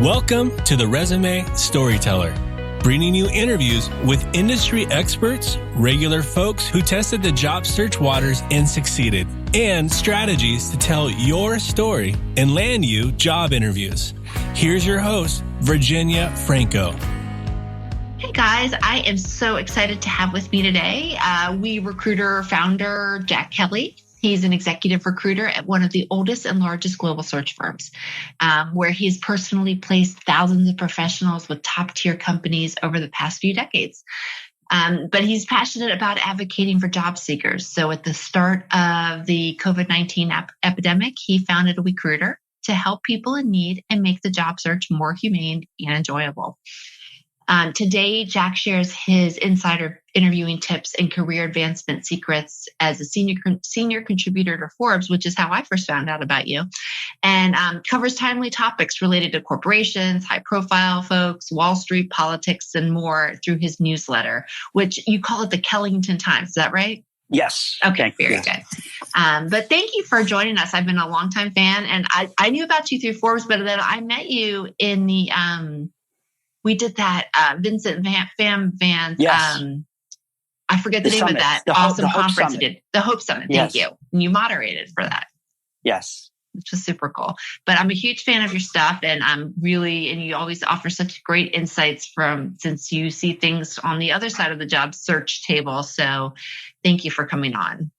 Welcome to the Resume Storyteller, bringing you interviews with industry experts, regular folks who tested the job search waters and succeeded, and strategies to tell your story and land you job interviews. Here's your host, Virginia Franco. Hey guys, I am so excited to have with me today Wecruitr founder, Jack Kelly. He's an executive recruiter at one of the oldest and largest global search firms, where he's personally placed thousands of professionals with top-tier companies over the past few decades. But he's passionate about advocating for job seekers. So at the start of the COVID-19 epidemic, he founded Wecruitr to help people in need and make the job search more humane and enjoyable. Today, Jack shares his insider interviewing tips and career advancement secrets as a senior contributor to Forbes, which is how I first found out about you, and covers timely topics related to corporations, high-profile folks, Wall Street, politics, and more through his newsletter, which you call it the Kellington Times. Is that right? Yes. Okay, very good. But thank you for joining us. I've been a longtime fan, and I knew about you through Forbes, but then I met you in the we did that Vincent Van Van's, yes. I forget the name Summit. of that The awesome Hope conference Summit. you did. The Hope Summit. Yes. Thank you. And you moderated for that, Yes. which was super cool. But I'm a huge fan of your stuff, and and you always offer such great insights since you see things on the other side of the job search table. So thank you for coming on.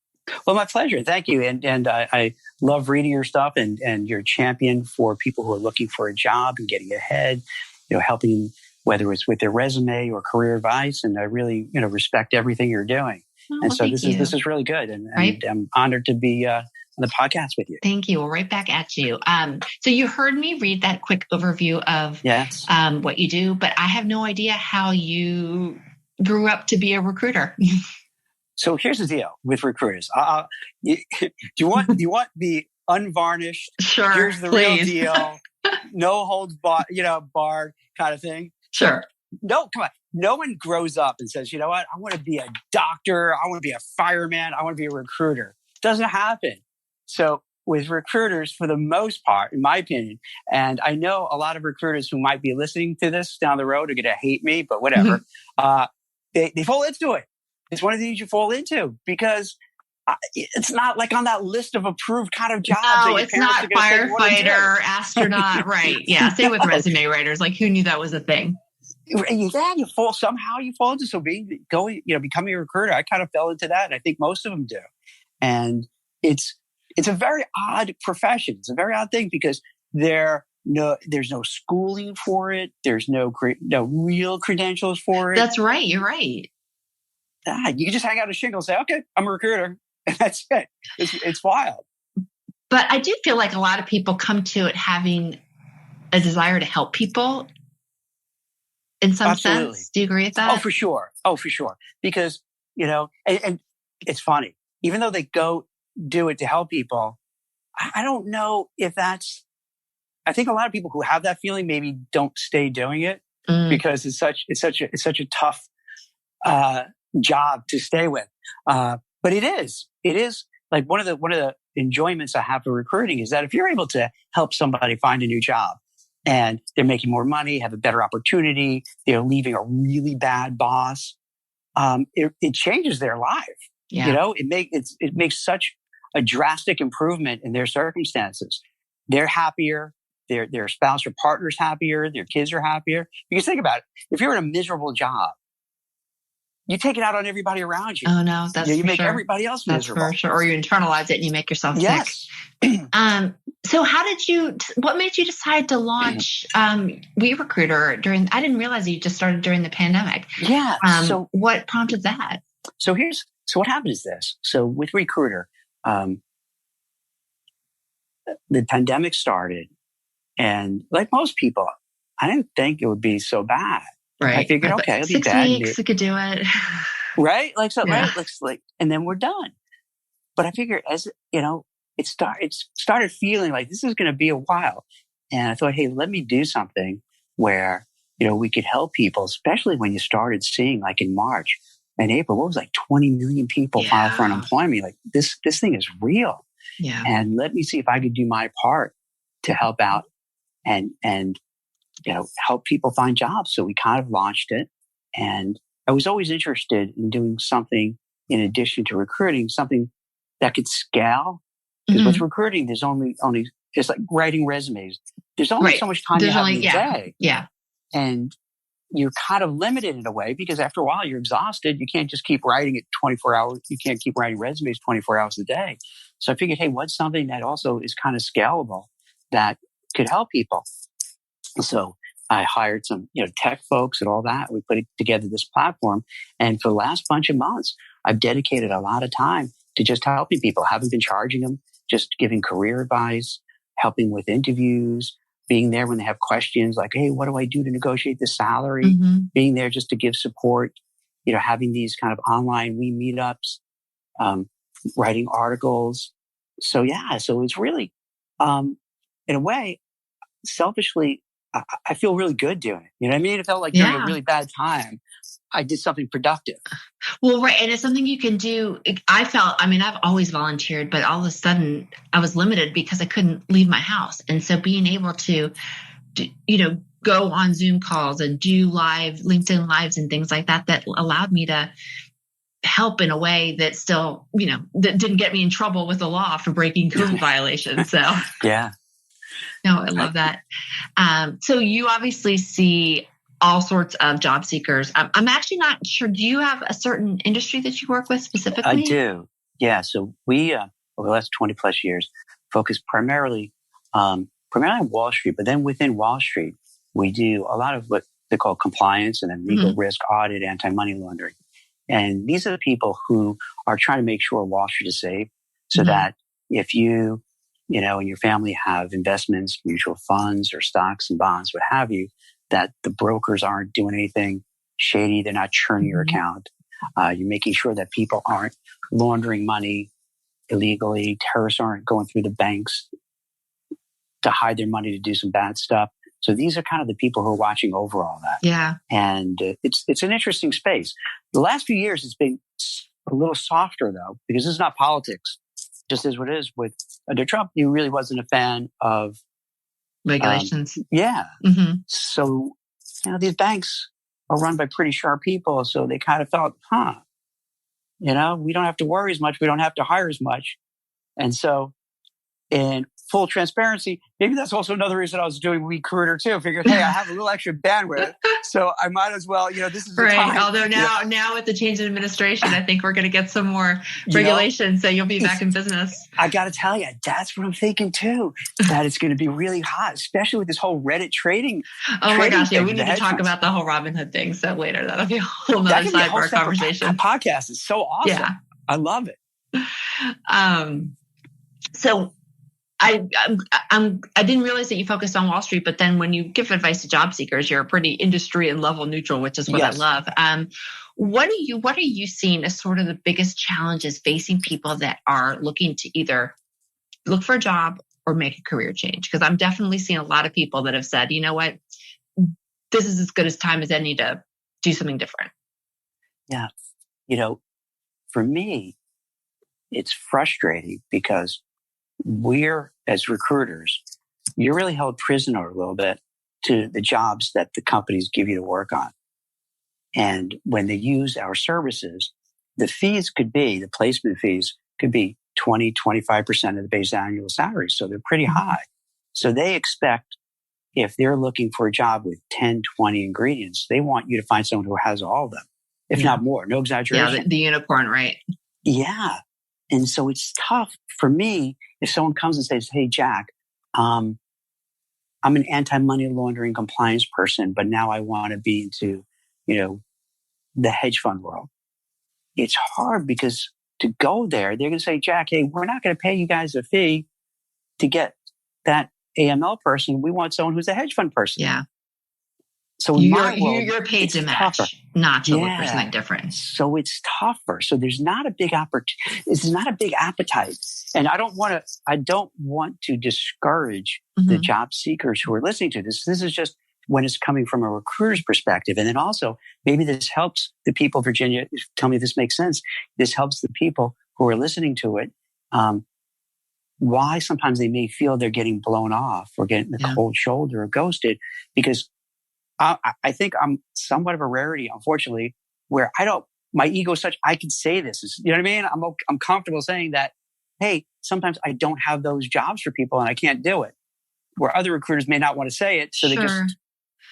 Well, my pleasure. Thank you. And I love reading your stuff, and you're a champion for people who are looking for a job and getting ahead, helping, whether it's with their resume or career advice. And I really, respect everything you're doing. Oh, and so this is really good. And right? I'm honored to be on the podcast with you. Thank you. Well, right back at you. So you heard me read that quick overview of Yes. What you do, but I have no idea how you grew up to be a recruiter. So here's the deal with recruiters. Do you want the unvarnished? Sure. Here's the please. real deal. No holds barred kind of thing. Sure. No, come on. No one grows up and says, you know what? I want to be a doctor. I want to be a fireman. I want to be a recruiter. It doesn't happen. So with recruiters, for the most part, in my opinion, and I know a lot of recruiters who might be listening to this down the road are going to hate me, but whatever. They fall into it. It's one of the things you fall into because it's not like on that list of approved kind of jobs. No, it's not firefighter, astronaut, right? Yeah, same with resume writers. Like, who knew that was a thing? Yeah, you fall into becoming a recruiter. I kind of fell into that, and I think most of them do. And it's a very odd profession. It's a very odd thing because there's no schooling for it. There's no real credentials for it. That's right. You're right. You can just hang out a shingle and say, "Okay, I'm a recruiter." And that's it. It's wild. But I do feel like a lot of people come to it having a desire to help people in some Absolutely. sense. Do you agree with that? Oh, for sure. Because, and it's funny. Even though they go do it to help people, I don't know if I think a lot of people who have that feeling maybe don't stay doing it because it's such a tough job to stay with. But it is like one of the enjoyments I have for recruiting is that if you're able to help somebody find a new job and they're making more money, have a better opportunity, they're leaving a really bad boss, it changes their life. Yeah. It makes such a drastic improvement in their circumstances. They're happier. Their spouse or partner's happier. Their kids are happier. Because think about it. If you're in a miserable job, you take it out on everybody around you. Oh no, that's you for make sure. everybody else miserable. That's for sure. Or you internalize it and you make yourself Yes. sick. So what made you decide to launch Wecruitr I didn't realize you just started during the pandemic. Yeah. So what prompted that? So what happened is this. So with Wecruitr, the pandemic started, and like most people, I didn't think it would be so bad. Right. I figured, okay, it'll be 6 bad. weeks, I could do it. Right? Yeah. Right? And then we're done. But I figured it started feeling like this is going to be a while. And I thought, hey, let me do something where, we could help people, especially when you started seeing like in March and April, what was like 20 million people filed for unemployment. Like this thing is real. Yeah. And let me see if I could do my part to help out and help people find jobs. So we kind of launched it. And I was always interested in doing something in addition to recruiting, something that could scale. Because with recruiting, there's only it's like writing resumes. There's only so much time you have in a day. Yeah. And you're kind of limited in a way because after a while you're exhausted. You can't just keep writing it 24 hours. You can't keep writing resumes 24 hours a day. So I figured, hey, what's something that also is kind of scalable that could help people? So I hired some, tech folks and all that. We put together this platform. And for the last bunch of months, I've dedicated a lot of time to just helping people. I haven't been charging them, just giving career advice, helping with interviews, being there when they have questions like, hey, what do I do to negotiate the salary? Being there just to give support, having these kind of online meetups, writing articles. So it's really, in a way, selfishly, I feel really good doing it. You know what I mean? It felt like during a really bad time, I did something productive. Well, right. And it's something you can do. I've always volunteered, but all of a sudden I was limited because I couldn't leave my house. And so being able to, go on Zoom calls and do live LinkedIn lives and things like that allowed me to help in a way that still, that didn't get me in trouble with the law for breaking COVID violations. So yeah. No, I love that. So you obviously see all sorts of job seekers. I'm actually not sure. Do you have a certain industry that you work with specifically? I do. Yeah. So we, over the last 20 plus years, focus primarily on Wall Street, but then within Wall Street, we do a lot of what they call compliance and then legal risk audit, anti-money laundering. And these are the people who are trying to make sure Wall Street is safe so that if you, and your family have investments, mutual funds or stocks and bonds, what have you, that the brokers aren't doing anything shady. They're not churning your account. You're making sure that people aren't laundering money illegally. Terrorists aren't going through the banks to hide their money to do some bad stuff. So these are kind of the people who are watching over all that. Yeah. And it's an interesting space. The last few years, it's been a little softer, though, because this is not politics. Just as what it is with under Trump, he really wasn't a fan of regulations. So, these banks are run by pretty sharp people. So they kind of felt, we don't have to worry as much. We don't have to hire as much. And so in full transparency, maybe that's also another reason I was doing Wecruitr too. I figured, hey, I have a little extra bandwidth, so I might as well, this is the time. Although now with the change in administration, I think we're going to get some more regulations, so you'll be back in business. I got to tell you, that's what I'm thinking too, that it's going to be really hot, especially with this whole Reddit trading. Oh my gosh, we need to talk about the whole Robinhood thing. So later, that'll be a whole nother side of our conversation. Podcast is so awesome. Yeah. I love it. So I didn't realize that you focused on Wall Street, but then when you give advice to job seekers, you're pretty industry and level neutral, which is what I love. What are you seeing as sort of the biggest challenges facing people that are looking to either look for a job or make a career change? Because I'm definitely seeing a lot of people that have said, you know what, this is as good as time as any to do something different. Yeah. For me, it's frustrating because we're, as recruiters, you're really held prisoner a little bit to the jobs that the companies give you to work on. And when they use our services, the placement fees could be 20, 25% of the base annual salary. So they're pretty high. So they expect, if they're looking for a job with 10, 20 ingredients, they want you to find someone who has all of them, if not more. No exaggeration. Yeah, the unicorn, right? Yeah. And so it's tough for me if someone comes and says, hey, Jack, I'm an anti-money laundering compliance person, but now I want to be into, the hedge fund world. It's hard because to go there, they're going to say, Jack, hey, we're not going to pay you guys a fee to get that AML person. We want someone who's a hedge fund person. Yeah. So in my world, you're paid to match, tougher. Not to look for something different. So it's tougher. So there's not a big It's not a big appetite, and I don't want to discourage the job seekers who are listening to this. This is just when it's coming from a recruiter's perspective, and then also maybe this helps the people. Virginia, tell me if this makes sense. This helps the people who are listening to it. why sometimes they may feel they're getting blown off or getting the cold shoulder or ghosted, because I think I'm somewhat of a rarity, unfortunately, where my ego is such, I can say this. You know what I mean? I'm comfortable saying that, hey, sometimes I don't have those jobs for people and I can't do it. Where other recruiters may not want to say it, so they just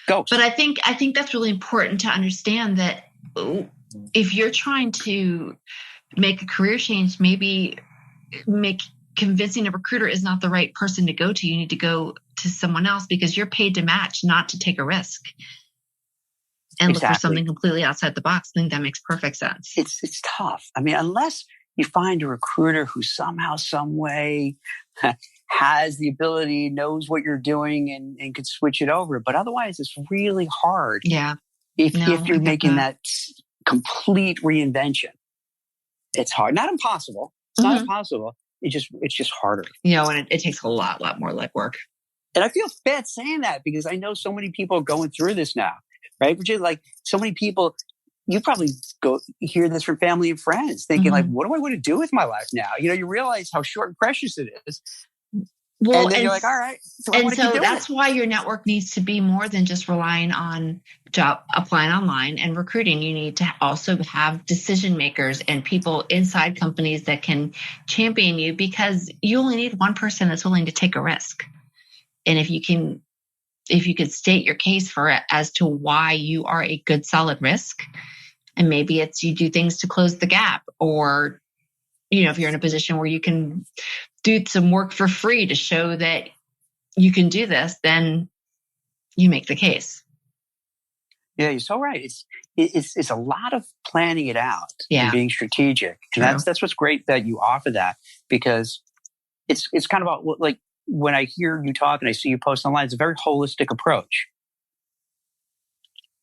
ghost. But I think that's really important to understand that if you're trying to make a career change, maybe convincing a recruiter is not the right person to go to. You need to go to someone else because you're paid to match, not to take a risk and look for something completely outside the box. I think that makes perfect sense. It's tough. I mean, unless you find a recruiter who somehow, some way has the ability, knows what you're doing and could switch it over. But otherwise, it's really hard. Yeah. If you're making that complete reinvention, it's hard. Not impossible. It's not impossible. It's just harder. And it takes a lot more legwork. And I feel bad saying that because I know so many people are going through this now, right? Which is like so many people, you probably hear this from family and friends thinking like, what do I want to do with my life now? You realize how short and precious it is. Well, and then you're like, all right. So that's why your network needs to be more than just relying on applying online and recruiting. You need to also have decision makers and people inside companies that can champion you, because you only need one person that's willing to take a risk. And if you could state your case for it as to why you are a good, solid risk, and maybe it's you do things to close the gap, or if you're in a position where you can do some work for free to show that you can do this, then you make the case. Yeah, you're so right. It's a lot of planning it out and being strategic. And that's what's great that you offer that, because it's kind of about, like, when I hear you talk and I see you post online, it's a very holistic approach.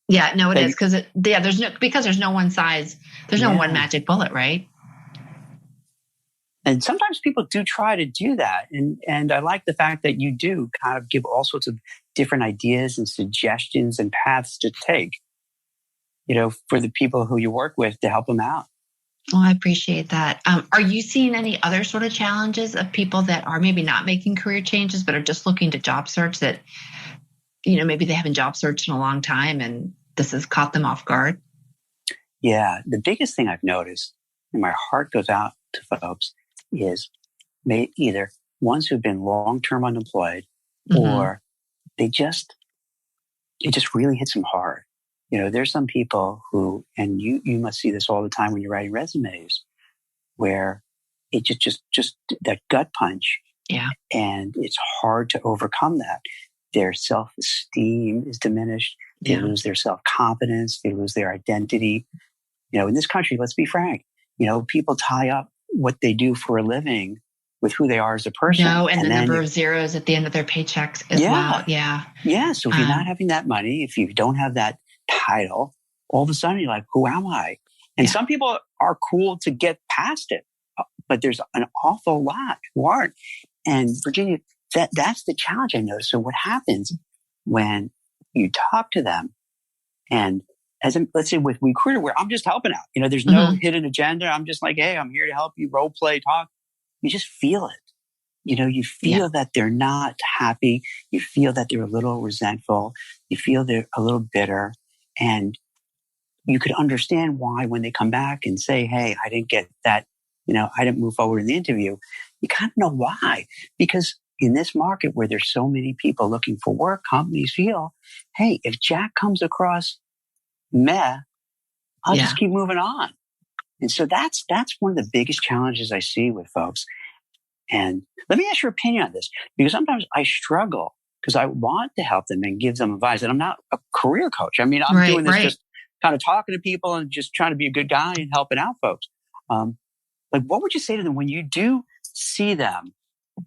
Yeah, no, it is, there's no one size, there's no one magic bullet, right? And sometimes people do try to do that. And I like the fact that you do kind of give all sorts of different ideas and suggestions and paths to take, for the people who you work with to help them out. Well, I appreciate that. Are you seeing any other sort of challenges of people that are maybe not making career changes, but are just looking to job search that, maybe they haven't job searched in a long time and this has caught them off guard? Yeah. The biggest thing I've noticed, and my heart goes out to folks, is either ones who've been long-term unemployed or it just really hits them hard. There's some people who, and you must see this all the time when you're writing resumes, where it just that gut punch. Yeah. And it's hard to overcome that. Their self-esteem is diminished. They lose their self-confidence. They lose their identity. In this country, let's be frank, people tie up what they do for a living with who they are as a person. And the number of zeros at the end of their paychecks as well. Yeah. Yeah. So if you're not having that money, if you don't have that title, all of a sudden you're like, who am I? And some people are cool to get past it, but there's an awful lot who aren't. And Virginia, that's the challenge I noticed. So what happens when you talk to them, and let's say with Wecruitr, where I'm just helping out, there's no hidden agenda. I'm just like, hey, I'm here to help you role play, talk. You just feel it. You feel that they're not happy. You feel that they're a little resentful. You feel they're a little bitter. And you could understand why when they come back and say, hey, I didn't get that, I didn't move forward in the interview. You kind of know why. Because in this market where there's so many people looking for work, companies feel, hey, if Jack comes across meh, I'll just keep moving on. And so that's one of the biggest challenges I see with folks. And let me ask your opinion on this, because sometimes I struggle because I want to help them and give them advice. And I'm not a career coach. I mean, I'm doing this just kind of talking to people and just trying to be a good guy and helping out folks. Like, what would you say to them when you do see them?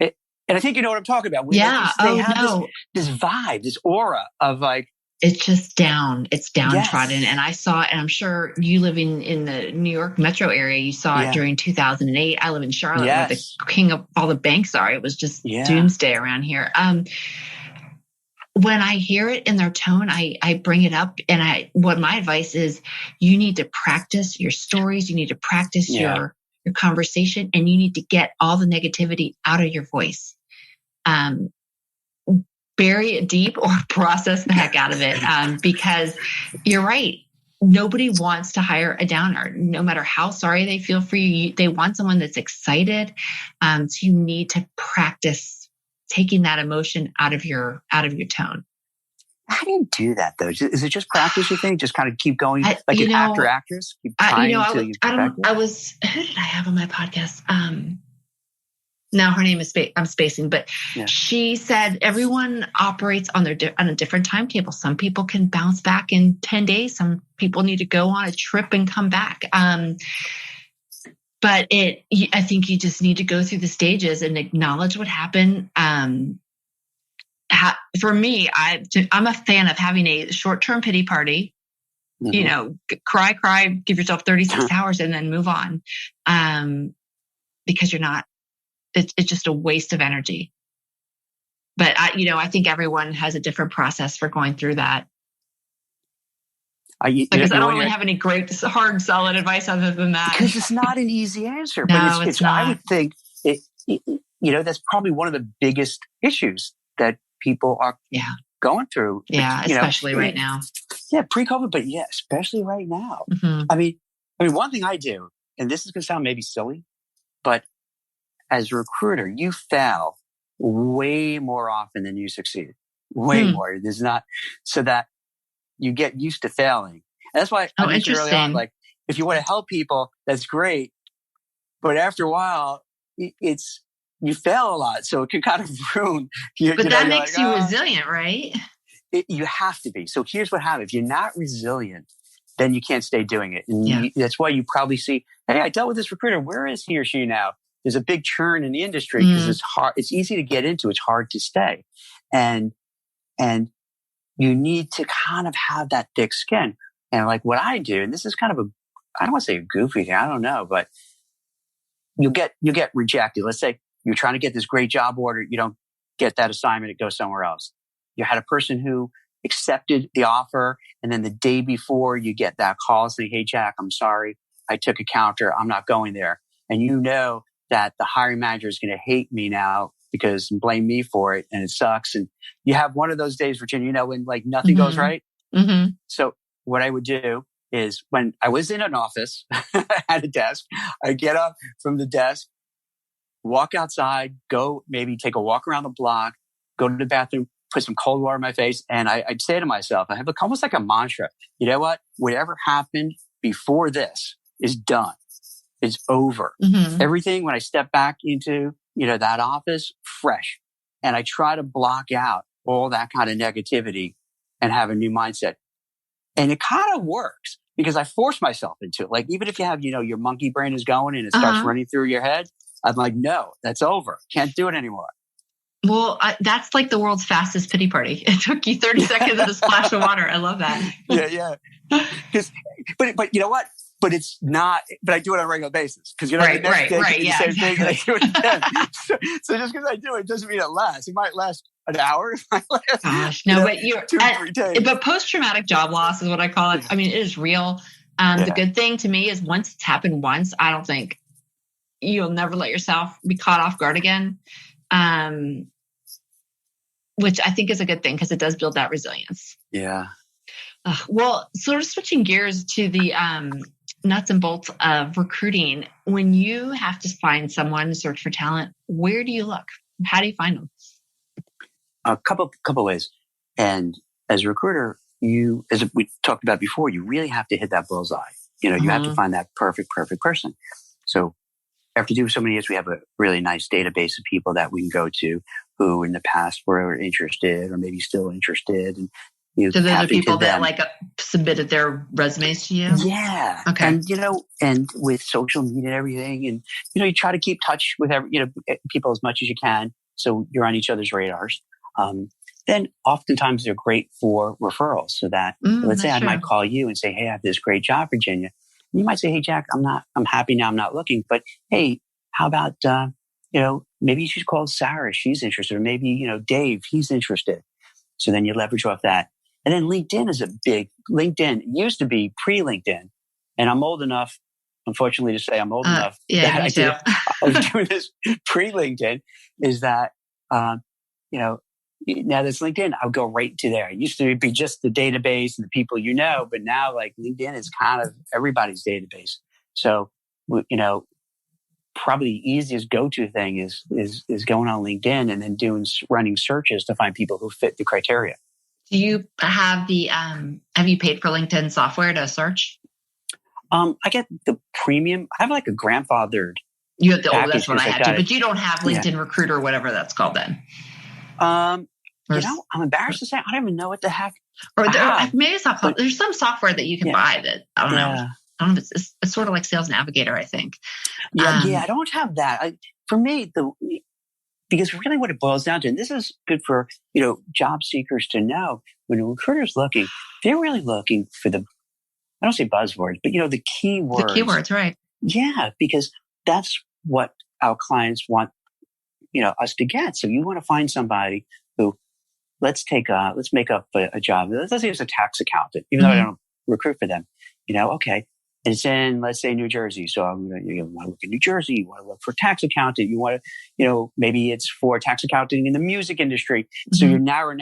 And I think you know what I'm talking about. They have this vibe, this aura of like, it's just down. It's downtrodden. Yes. And I saw it, and I'm sure you living in the New York metro area, you saw it during 2008. I live in Charlotte, where the king of all the banks are. It was just doomsday around here. When I hear it in their tone, I bring it up, and what my advice is, you need to practice your stories. You need to practice your your conversation, and you need to get all the negativity out of your voice. Bury it deep or process the heck out of it. Because you're right. Nobody wants to hire a downer, no matter how sorry they feel for you. They want someone that's excited. So you need to practice taking that emotion out of your tone. How do you do that though? Is it just practice, you think? Just kind of keep going like an actor, actress? Keep trying until you perfect it? Who did I have on my podcast? Now her name is, I'm spacing, but she said everyone operates on a different timetable. Some people can bounce back in 10 days. Some people need to go on a trip and come back. But I think you just need to go through the stages and acknowledge what happened. For me, I'm a fan of having a short-term pity party. Mm-hmm. Cry, give yourself 36 hours and then move on. Because it's just a waste of energy. But I think everyone has a different process for going through that. Because I don't really have any great, hard, solid advice other than that. Because it's not an easy answer. No, it's not. I would think, that's probably one of the biggest issues that people are going through. Yeah, especially right now. Yeah, pre-COVID, but especially right now. Mm-hmm. I mean, one thing I do, and this is going to sound maybe silly, but as a recruiter, you fail way more often than you succeed. Way more. There's not, so that you get used to failing. And that's why I mentioned early on, like, if you want to help people, that's great. But after a while, you fail a lot. So it can kind of ruin. But that makes you resilient, right? You have to be. So here's what happens. If you're not resilient, then you can't stay doing it. And that's why you probably see, hey, I dealt with this recruiter. Where is he or she now? There's a big churn in the industry because it's hard. It's easy to get into. It's hard to stay. And you need to kind of have that thick skin. And like what I do, and this is kind of I don't want to say a goofy thing. I don't know, but you get rejected. Let's say you're trying to get this great job order. You don't get that assignment. It goes somewhere else. You had a person who accepted the offer. And then the day before you get that call saying, hey, Jack, I'm sorry. I took a counter. I'm not going there. And you know that the hiring manager is going to hate me now because blame me for it. And it sucks. And you have one of those days, Virginia, when like nothing goes right. Mm-hmm. So what I would do is when I was in an office at a desk, I'd get up from the desk, walk outside, go maybe take a walk around the block, go to the bathroom, put some cold water in my face. And I'd say to myself, I have almost like a mantra, you know what? Whatever happened before this is done. It's over. Mm-hmm. Everything when I step back into, that office, fresh. And I try to block out all that kind of negativity and have a new mindset. And it kind of works because I force myself into it. Like, even if you have, your monkey brain is going and it starts running through your head, I'm like, no, that's over. Can't do it anymore. Well, that's like the world's fastest pity party. It took you 30 seconds of a splash of water. I love that. Yeah. But you know what? But it's not, but I do it on a regular basis. Because the next day you do the same thing and I do it again. So just because I do it doesn't mean it lasts. It might last an hour. It might last, Gosh, no, but 2-3 days. But post-traumatic job loss is what I call it. I mean, it is real. The good thing to me is once it's happened once, I don't think you'll never let yourself be caught off guard again. Which I think is a good thing because it does build that resilience. Yeah. Well, sort of switching gears to the nuts and bolts of recruiting. When you have to find someone to search for talent, where do you look? How do you find them? A couple ways. And as a recruiter, as we talked about before, you really have to hit that bullseye. You have to find that perfect person. So after doing so many years, we have a really nice database of people that we can go to who in the past were interested or maybe still interested. And so they're the people that submitted their resumes to you? Yeah. Okay. And, and with social media and everything, and, you try to keep touch with people as much as you can. So you're on each other's radars. Then oftentimes they're great for referrals so that let's say I might call you and say, hey, I have this great job, Virginia. And you might say, hey, Jack, I'm happy now. I'm not looking, but hey, how about, maybe you should call Sarah. She's interested. Or maybe, Dave, he's interested. So then you leverage off that. And then LinkedIn is LinkedIn used to be pre-LinkedIn. And I'm old enough unfortunately to say I'm old enough yeah, that me too. I was doing this pre-LinkedIn, is that, you know, now that's LinkedIn, I'll go right to there. It used to be just the database and the people you know, but now like LinkedIn is kind of everybody's database. So, you know, probably the easiest go-to thing is going on LinkedIn and then running searches to find people who fit the criteria. Do you have have you paid for LinkedIn software to search? I get the premium. I have like a grandfathered. You have that's what I had to, but you don't have LinkedIn yeah. Recruiter or whatever that's called then. You know, I'm embarrassed to say I don't even know what the heck. Or maybe it's not called. There's some software that you can buy that I don't know. I don't know if it's sort of like Sales Navigator, I think. Yeah, I don't have that. For me, because really what it boils down to, and this is good for, you know, job seekers to know, when a recruiter's looking, they're really looking for I don't say buzzwords, but, you know, the keywords. The keywords, right. Yeah, because that's what our clients want, you know, us to get. So you want to find somebody who, let's make up a job. Let's say it's a tax accountant, even though I don't recruit for them, you know, okay. And it's in, let's say, New Jersey. So you want to look in New Jersey. You want to look for tax accountant. You want to, you know, maybe it's for tax accounting in the music industry. So you narrow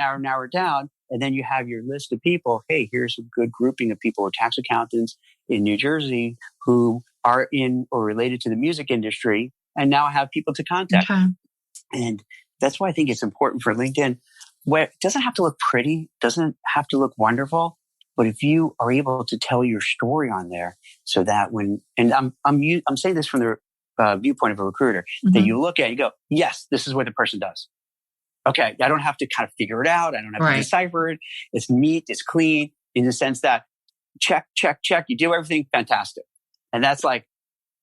down. And then you have your list of people. Hey, here's a good grouping of people who are tax accountants in New Jersey who are in or related to the music industry. And now I have people to contact. Okay. And that's why I think it's important for LinkedIn, where it doesn't have to look pretty, doesn't have to look wonderful. But if you are able to tell your story on there, so that I'm saying this from the viewpoint of a recruiter, that you look at, you go, yes, this is what the person does. Okay, I don't have to kind of figure it out. I don't have to decipher it. It's neat, it's clean, in the sense that check. You do everything fantastic, and that's like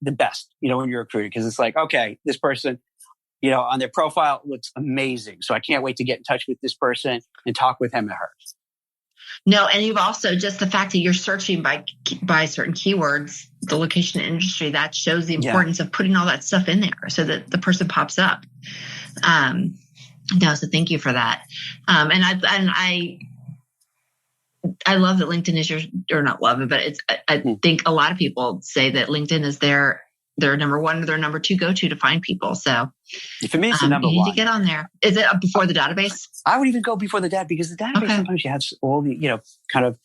the best, you know, when you're recruiting, because it's like, okay, this person, you know, on their profile looks amazing, so I can't wait to get in touch with this person and talk with him or her. No, and you've also, just the fact that you're searching by certain keywords, the location and industry, that shows the importance of putting all that stuff in there so that the person pops up. No, so thank you for that. And I love that LinkedIn is or not love it, but I think a lot of people say that LinkedIn is their number one or their number two go-to to find people. So for me, it's the number one. You need to get on there. Is it before the database? I would even go before the database, because the database, sometimes you have all the, you know, kind of,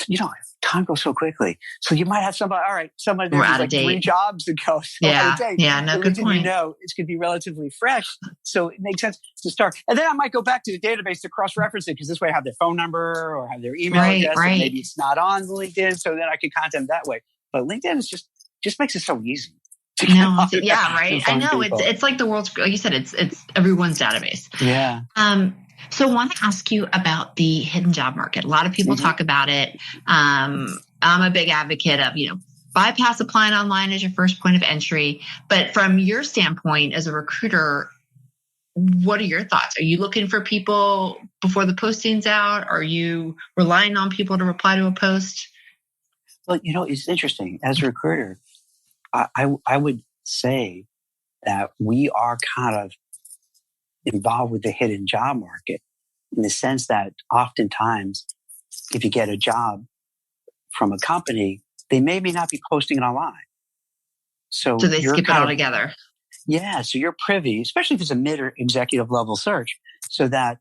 you know, time goes so quickly. So you might have somebody there's like 3 jobs ago. So no, good point. You know, it's going to be relatively fresh. So it makes sense to start. And then I might go back to the database to cross-reference it, because this way I have their phone number or have their email address. And maybe it's not on LinkedIn, so then I can contact them that way. But LinkedIn is just makes it so easy. No, yeah, right. I know it's like the world's, like you said, it's everyone's database. Yeah. So I want to ask you about the hidden job market. A lot of people talk about it. I'm a big advocate of, you know, bypass applying online as your first point of entry. But from your standpoint as a recruiter, what are your thoughts? Are you looking for people before the posting's out? Are you relying on people to reply to a post? Well, you know, it's interesting. As a recruiter, I would say that we are kind of involved with the hidden job market, in the sense that oftentimes if you get a job from a company, they may not be posting it online. So they skip it altogether. Yeah. So you're privy, especially if it's a mid or executive level search, so that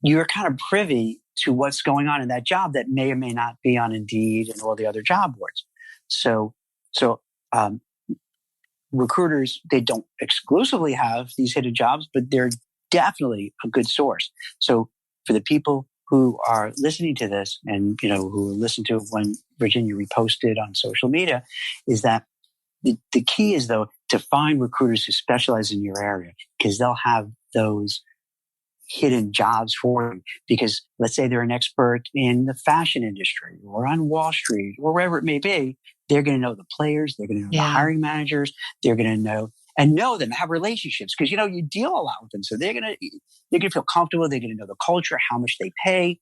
you're kind of privy to what's going on in that job that may or may not be on Indeed and all the other job boards. So recruiters, they don't exclusively have these hidden jobs, but they're definitely a good source. So for the people who are listening to this, and, you know, who listen to it when Virginia reposted on social media, is that the key is, though, to find recruiters who specialize in your area, because they'll have those hidden jobs for them. Because let's say they're an expert in the fashion industry or on Wall Street or wherever it may be. They're going to know the players. They're going to know the hiring managers. They're going to know them, have relationships, because, you know, you deal a lot with them. So they're going to feel comfortable. They're going to know the culture, how much they pay.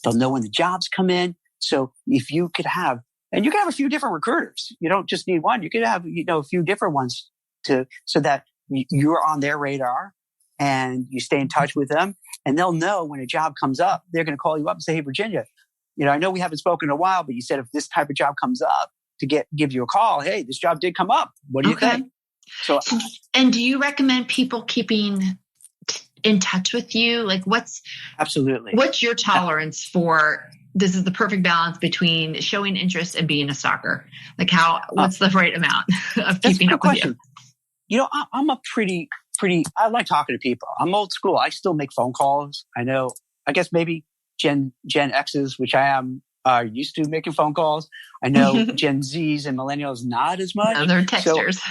They'll know when the jobs come in. So if you could have, and you can have a few different recruiters. You don't just need one. You could have, you know, a few different ones so that you're on their radar and you stay in touch with them, and they'll know when a job comes up. They're going to call you up and say, "Hey, Virginia, you know, I know we haven't spoken in a while, but you said if this type of job comes up, to give you a call. Hey, this job did come up. What do you think? So, and do you recommend people keeping in touch with you? Like absolutely. What's your tolerance for, this is the perfect balance between showing interest and being a stalker? Like what's the right amount of keeping up with you? You know, I'm a pretty, I like talking to people. I'm old school. I still make phone calls. I guess maybe Gen X's, which I am, are used to making phone calls. I know Gen Zs and millennials not as much. No, they're texters.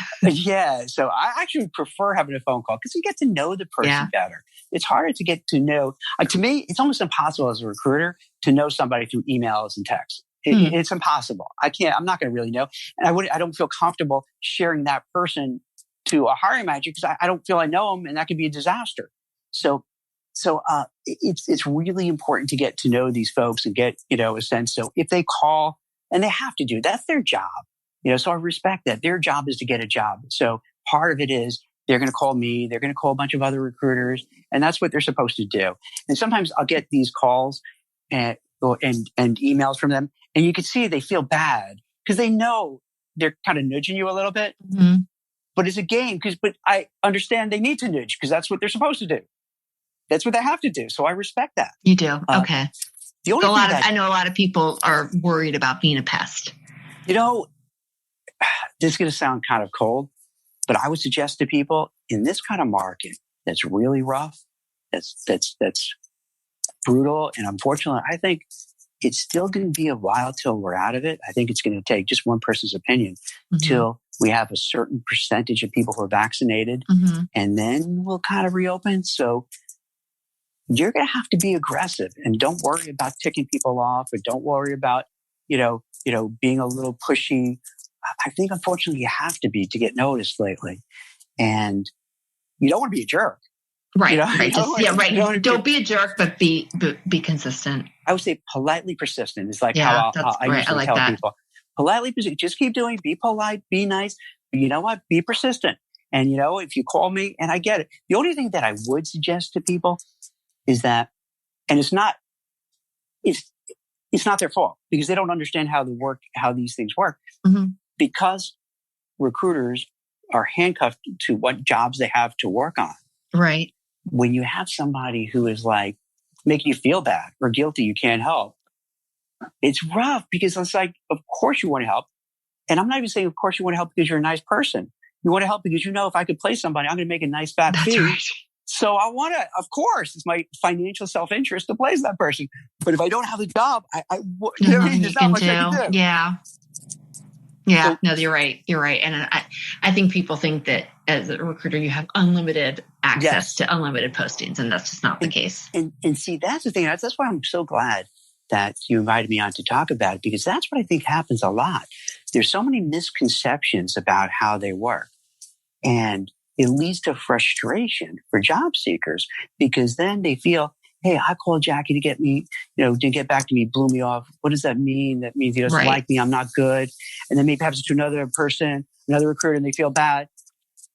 So I actually prefer having a phone call because you get to know the person better. It's harder to get to know. To me, it's almost impossible as a recruiter to know somebody through emails and texts. It's impossible. I'm not going to really know. And I don't feel comfortable sharing that person to a hiring manager because I don't feel I know them, and that could be a disaster. So it's really important to get to know these folks and get, a sense. So if they call, and they have to do, that's their job, so I respect that. Their job is to get a job. So part of it is they're going to call me, they're going to call a bunch of other recruiters, and that's what they're supposed to do. And sometimes I'll get these calls and emails from them, and you can see they feel bad because they know they're kind of nudging you a little bit, but it's a game but I understand they need to nudge because that's what they're supposed to do. That's what they have to do. So I respect that. You do? Okay. The only I know a lot of people are worried about being a pest. This is going to sound kind of cold, but I would suggest to people in this kind of market that's really rough, that's brutal, and unfortunately, I think it's still going to be a while till we're out of it. I think it's going to take just one person's opinion till we have a certain percentage of people who are vaccinated, and then we'll kind of reopen. So you're going to have to be aggressive, and don't worry about ticking people off, or don't worry about, being a little pushy. I think, unfortunately, you have to be to get noticed lately, and you don't want to be a jerk. Right. Right. Don't be a jerk, but be consistent. I would say politely persistent is like how I usually tell people. Politely persistent. Just keep doing. Be polite. Be nice. But you know what? Be persistent. And if you call me, and I get it. The only thing that I would suggest to people is that, and it's not their fault because they don't understand how these things work. Because recruiters are handcuffed to what jobs they have to work on. Right. When you have somebody who is like making you feel bad or guilty, you can't help. It's rough because it's like, of course you want to help. And I'm not even saying, of course you want to help because you're a nice person. You want to help because if I could play somebody, I'm going to make a nice fat fee. Right. So I want to, of course, it's my financial self-interest to place that person. But if I don't have the job, there's not much I can do. Yeah. Yeah. No, you're right. You're right. And I think people think that as a recruiter, you have unlimited access to unlimited postings, and that's just not the case. And see, that's the thing. That's why I'm so glad that you invited me on to talk about it, because that's what I think happens a lot. There's so many misconceptions about how they work. And it leads to frustration for job seekers because then they feel, hey, I called Jackie to get me, to get back to me, blew me off. What does that mean? That means he doesn't like me. I'm not good. And then maybe perhaps to another person, another recruiter, and they feel bad.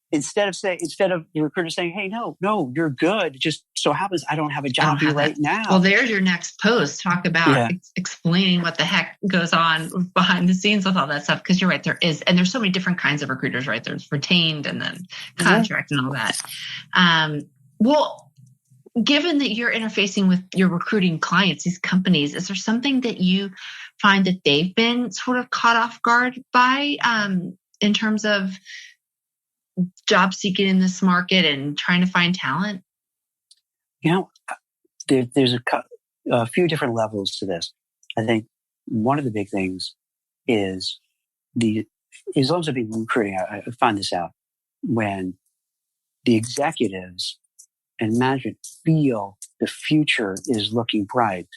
Instead of the recruiter saying, hey, no, you're good. It just so happens I don't have a job here right now. Well, there's your next post. Talk about explaining what the heck goes on behind the scenes with all that stuff. Because you're right, there is. And there's so many different kinds of recruiters, right? There's retained and then contract and all that. Well, given that you're interfacing with your recruiting clients, these companies, is there something that you find that they've been sort of caught off guard by in terms of job seeking in this market and trying to find talent? There's a few different levels to this. I think one of the big things is as long as I've been recruiting, I find this out when the executives and management feel the future is looking bright,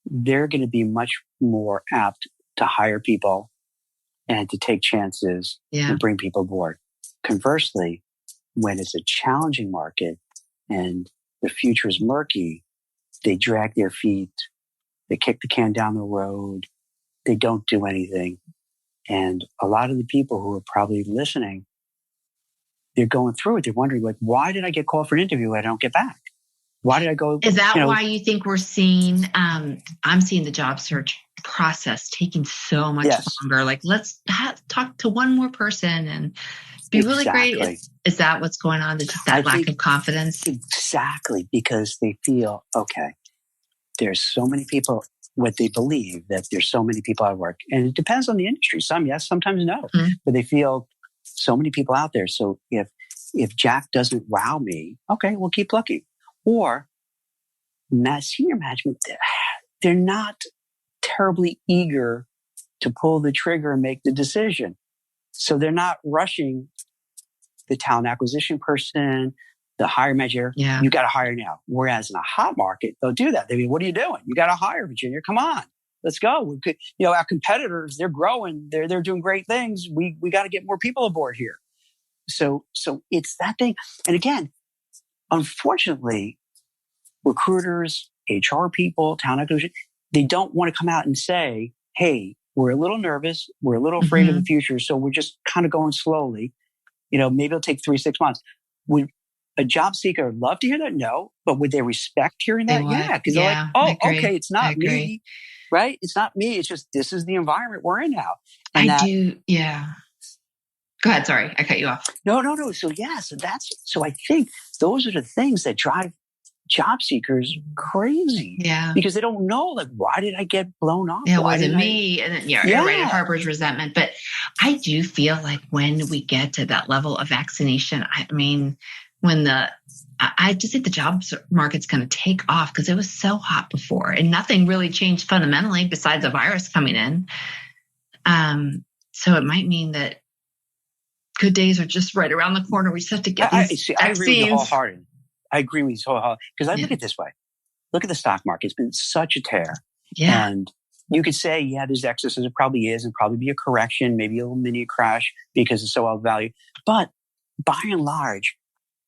they're going to be much more apt to hire people and to take chances and bring people aboard. Conversely, when it's a challenging market and the future is murky, they drag their feet, they kick the can down the road, they don't do anything. And a lot of the people who are probably listening, they're going through it. They're wondering, why did I get called for an interview and I don't get back? Why did I go? Is that why you think we're seeing, I'm seeing the job search process taking so much longer? Like, let's talk to one more person and be really great. Is that what's going on? Just that lack of confidence? Exactly, because they feel, okay, there's so many people, what they believe that there's so many people at work. And it depends on the industry. Some yes, sometimes no. Mm-hmm. But they feel so many people out there. So if Jack doesn't wow me, okay, we'll keep looking. Or senior management, they're not terribly eager to pull the trigger and make the decision. So they're not rushing the talent acquisition person, the hiring manager. Yeah. You got to hire now. Whereas in a hot market, they'll do that. They mean, what are you doing? You got to hire, Virginia. Come on, let's go. Our competitors, they're growing. They're doing great things. We got to get more people aboard here. So it's that thing. And again, unfortunately, recruiters, HR people, talent acquisition, they don't want to come out and say, hey, we're a little nervous. We're a little afraid of the future. So we're just kind of going slowly. Maybe it'll take 3-6 months. Would a job seeker love to hear that? No. But would they respect hearing that? Yeah. Because they're like, oh, okay, it's not me. Right? It's not me. It's just, this is the environment we're in now. And yeah. Go ahead. Sorry. I cut you off. No. So I think those are the things that drive job seekers crazy. Yeah. Because they don't know, like, why did I get blown off? Yeah, was it me? And then, you're right, it harbors resentment. But I do feel like when we get to that level of vaccination, I mean, I just think the job market's going to take off because it was so hot before and nothing really changed fundamentally besides a virus coming in. So it might mean that good days are just right around the corner. We just have to get these vaccines. I agree with you wholeheartedly. I agree with you wholeheartedly. Because I look at it this way. Look at the stock market. It's been such a tear. Yeah. And you could say, there's excesses. It probably is, and probably be a correction, maybe a little mini crash because it's so outvalued. But by and large,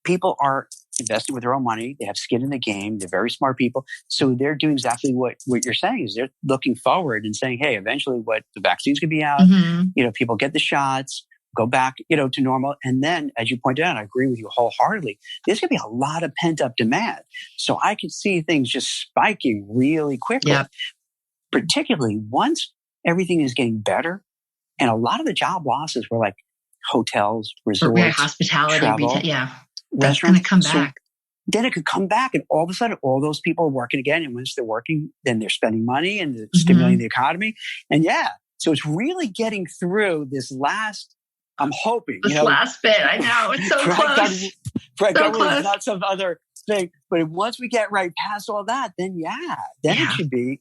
people are investing with their own money. They have skin in the game. They're very smart people. So they're doing exactly what you're saying is they're looking forward and saying, hey, eventually the vaccines could be out. People get the shots, go back, to normal. And then, as you pointed out, I agree with you wholeheartedly, there's going to be a lot of pent-up demand. So I could see things just spiking really quickly, particularly once everything is getting better. And a lot of the job losses were like hotels, resorts, hospitality, travel, that's going to come back. Then it could come back, and all of a sudden, all those people are working again. And once they're working, then they're spending money and they're stimulating the economy. And so it's really getting through this last. I'm hoping this last bit. I know it's so close. It's not some other thing, but once we get right past all that, then it should be.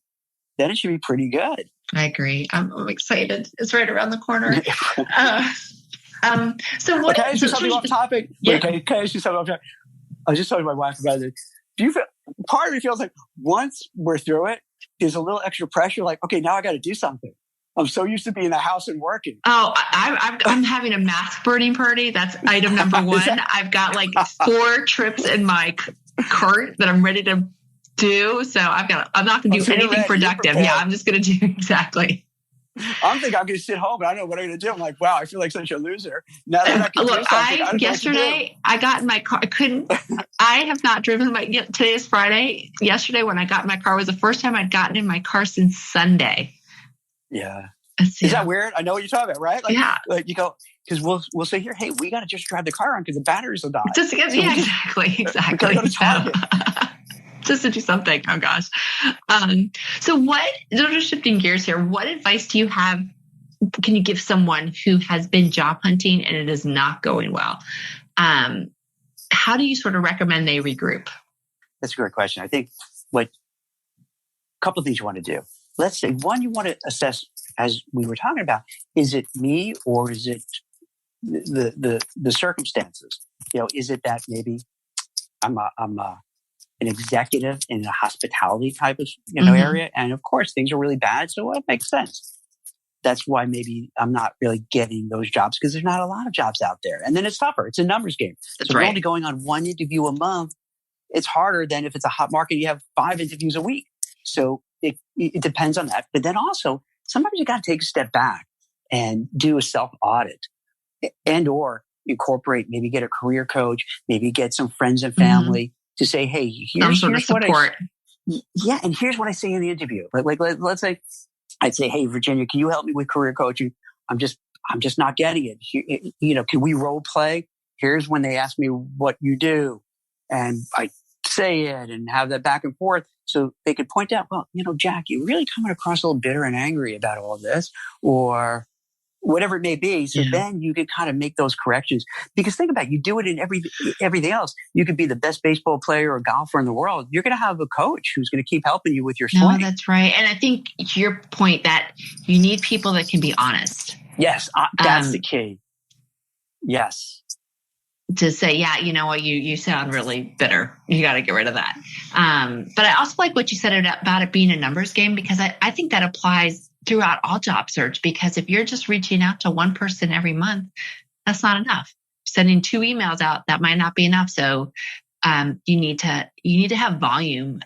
Then it should be pretty good. I agree. I'm excited. It's right around the corner. So what? Can I ask you something off topic? Yeah. Can I ask you something off topic? I was just talking to my wife about it. Do you feel, part of me feels like once we're through it, there's a little extra pressure. Like, okay, now I got to do something. I'm so used to being in the house and working. Oh, I'm having a mask burning party. That's item number one. I've got like 4 trips in my cart that I'm ready to do. So I'm not going to do anything productive. Yeah, I'm just going to do exactly. I'm thinking I'm going to sit home, but I don't know what I'm going to do. I'm like, wow, I feel like such a loser. Now that I can Look, yesterday I got in my car. I have not driven today is Friday. Yesterday when I got in my car was the first time I'd gotten in my car since Sunday. Yeah. Is that weird? I know what you're talking about, right? Like you go, because we'll say here, hey, we got to just drive the car on because the batteries will die. Exactly. Just to do something. Oh gosh. So shifting gears here, what advice do you have? Can you give someone who has been job hunting and it is not going well? How do you sort of recommend they regroup? That's a great question. I think a couple of things you want to do. Let's say one, you want to assess, as we were talking about, is it me or is it the circumstances? Is it that maybe I'm an executive in a hospitality type of area, and of course things are really bad, so it makes sense. That's why maybe I'm not really getting those jobs because there's not a lot of jobs out there, and then it's tougher. It's a numbers game. So if you're only going on 1 interview a month, it's harder than if it's a hot market. You have 5 interviews a week. So it depends on that. But then also, sometimes you got to take a step back and do a self-audit and or incorporate, maybe get a career coach, maybe get some friends and family to say, hey, some sort of support. Yeah. And here's what I say in the interview. Let's say, I'd say, hey, Virginia, can you help me with career coaching? I'm just not getting it. Can we role play? Here's when they ask me what you do. And I say it and have that back and forth so they could point out, well, Jack, you're really coming across a little bitter and angry about all this, or whatever it may be. So then you could kind of make those corrections. Because think about it, you do it in everything else. You could be the best baseball player or golfer in the world. You're going to have a coach who's going to keep helping you with your swing. No, that's right. And I think to your point that you need people that can be honest. Yes, that's the key. Yes. To say, yeah, you know what, you sound really bitter. You got to get rid of that. But I also like what you said about it being a numbers game, because I think that applies throughout all job search. Because if you're just reaching out to one person every month, that's not enough. Sending 2 emails out, that might not be enough. So you need to have volume,